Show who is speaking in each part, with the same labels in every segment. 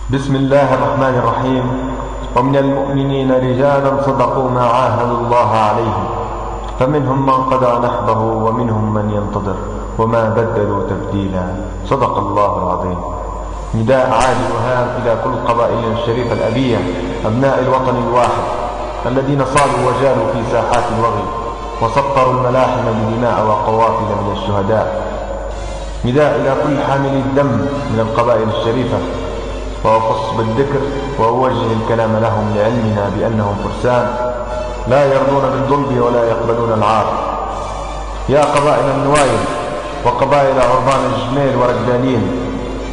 Speaker 1: بسم الله الرحمن الرحيم. ومن المؤمنين رجالا صدقوا ما عاهدوا الله عليه فمنهم من قضى نحبه ومنهم من ينتظر وما بدلوا تبديلا. صدق الله العظيم. نداء عاجل وهام إلى كل قبائل الشريفة الأبية، أبناء الوطن الواحد الذين صادوا وجالوا في ساحات الوغي وسطروا الملاحم بدماء وقوافل من الشهداء. نداء إلى كل حامل الدم من القبائل الشريفة، وأخص بالذكر وأوجه الكلام لهم لعلمنا بأنهم فرسان لا يرضون بالظلم ولا يقبلون العار. يا قبائل النوايل وقبائل عربان الجميل ورجالين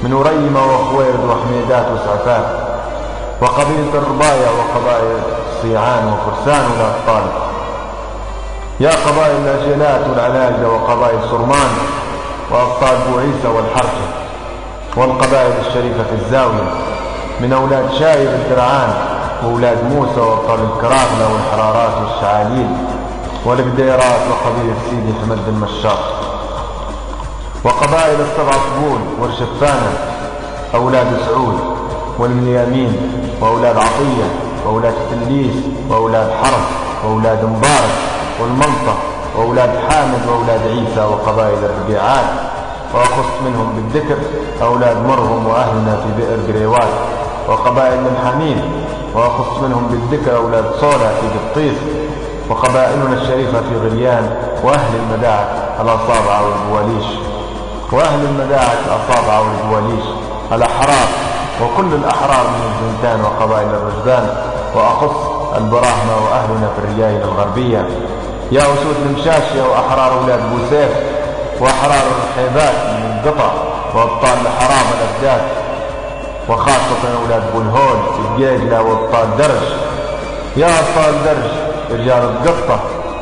Speaker 1: من وريمة وخويرد وحميدات وسعفات، وقبيلة الرباية وقبائل الصيعان وفرسان والأبطال. يا قبائل الأجيلات والعلاجة وقبائل صرمان وأبطال بوعيسى والحركة، والقبائل الشريفة في الزاوية من أولاد شاير الدرعان وأولاد موسى وأبطال الكراغلة والحرارات والشعاليل والبديرات وقبيلة سيدي حمد المشاط، وقبائل السبع طبول والشفانة أولاد سعود والمليامين وأولاد عطية وأولاد تليس وأولاد حرب وأولاد مبارك والمنطة وأولاد حامد وأولاد عيسى وقبائل الربيعات، وأخص منهم بالذكر أولاد مرهم وأهلنا في بئر قريوات وقبائل المحامين، وأخص منهم بالذكر أولاد صولة في قطيس وقبائلنا الشريفة في غريان، وأهل المداعك الأصابع والبواليش، وأهل المداعك الأصابع والبواليش الأحرار وكل الأحرار من الزنتان وقبائل الرجبان، وأخص البراهمة وأهلنا في الريايل الغربية. يا أسود المشاشية وأحرار أولاد بوسيف وأحرار الرحيبات من القطع وأبطال الحرام الأبدات، وخاصة أولاد بولهول الجيجلة وأبطال درج. يا أبطال درج رجال القطة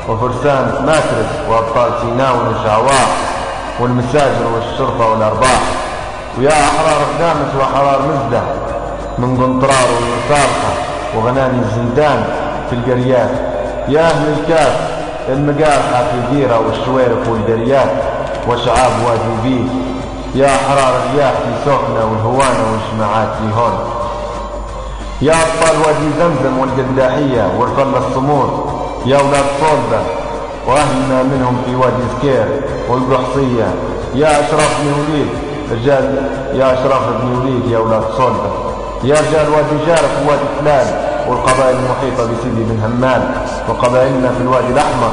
Speaker 1: وفرسان ماترس وأبطال سيناء والمشعواء والمساجر والشرطة والأرباح. ويا أحرار قدامس وأحرار مزدة من قنطرار والمسارقة وغناني الزندان في القريات. يا أهل الكاف المقارحة في ديرة والشويرف والقريات وشعاب وادي بيه. يا أحرار الرياح في سوكنة والهوانة والجماعات في هون. يا أبطال وادي زمزم والقداحية والفلة الصمود. يا أولاد صولبة وأهلنا منهم في وادي سكير والقحصية. يا أشراف بن وليد رجال، يا أشراف بن وليد يا أولاد صولبة. يا رجال وادي جارف ووادي فلان والقبائل المحيطة بسيدي بن همال، وقبائلنا في الوادي الأحمر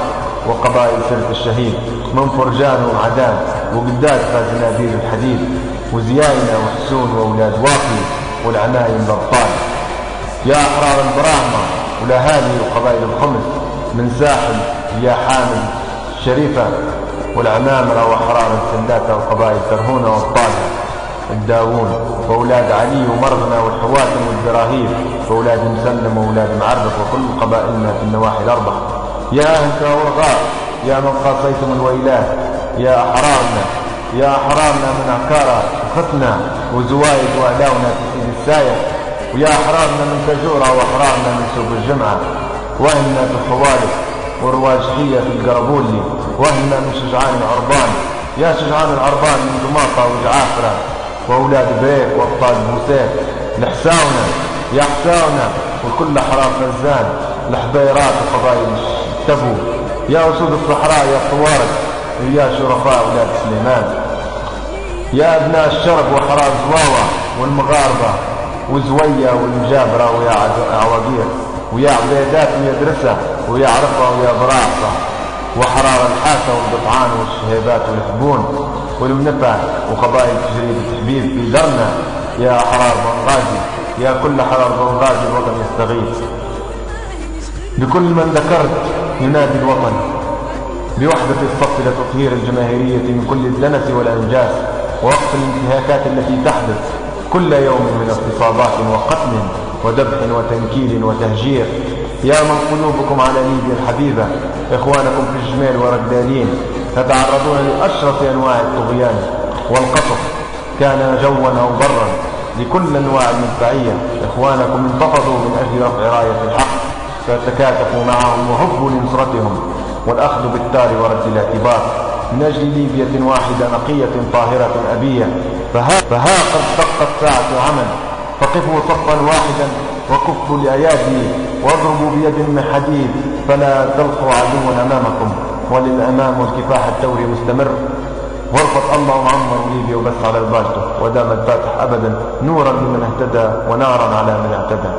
Speaker 1: وقبائل سرة الشهيد من فرجان وعدان وقداد فازنادير الحديد وزياينة وحسون وأولاد واقي والعنايم الأبطال. يا أحرار البراهمة والأهالي وقبائل الخمس من ساحل يا حامل الشريفة والعمامرة وأحرار السلاتة وقبائل ترهونة وأبطالها الداوون وأولاد علي ومرغنة والحواتم والدراهيب وأولاد مسلم وأولاد معرف وكل قبائلنا في النواحي الأربع. يا أهل كاورغاء يا من قاصيتم الويلات. يا أحرارنا يا أحرارنا من عكارة وختنا وزوايد وأعلاونا في سيد السايق. ويا أحرارنا من تجورة وأحرارنا من سوق الجمعة، وأهلنا في الخوالف والرواجحية في القربولي، وأهلنا من شجعان العربان. يا شجعان العربان من دماطة وجعافرة وأولاد بريك وأبطال بوسيف لحساونا يا حساونا وكل أحرار فزان لحبيرات وقبائل التبو. يا أسود الصحراء يا طوارق ويا شرفاء أولاد سليمان. يا أبناء الشرق وحرار زواوة والمغاربة وزوية والمجابرة ويا عواقير ويا عبيدات ويدرسة ويا عرفة ويا براعصة وحرار الحاسة والقطعان والشهيبات والحبون والمنفع وقبائل تجريد حبيب في درنا. يا أحرار بنغازي يا كل حرار بنغازي الوطن يستغيث. بكل من ذكرت ينادي الوطن بوحدة الصف لتطهير الجماهيرية من كل الدنس والأنجاس ووقف الانتهاكات التي تحدث كل يوم من اغتصابات وقتل وذبح وتنكيل وتهجير. يا من قلوبكم على ليبيا الحبيبة إخوانكم في الجميل ورقدالين تتعرضون لأشرف أنواع الطغيان والقصف كان جوا أو برا لكل أنواع المدفعية. إخوانكم انتفضوا من أجل رفع راية الحق فتكاتفوا معهم وهبوا لنصرتهم والأخذ بالتار ورد الاعتبار من أجل ليبيا واحدة نقية طاهرة أبية. فها قد دقت ساعة عمل فقفوا صفا واحدا وكفوا الأيادي واضربوا بيد من حديد فلا تلقوا عدوا أمامكم، وللأمام والكفاح الثوري مستمر. غرفة الله ومعمر وليبيا وبس على الباشطة، ودام الفاتح أبدا نورا لمن اهتدى ونارا على من اعتدى.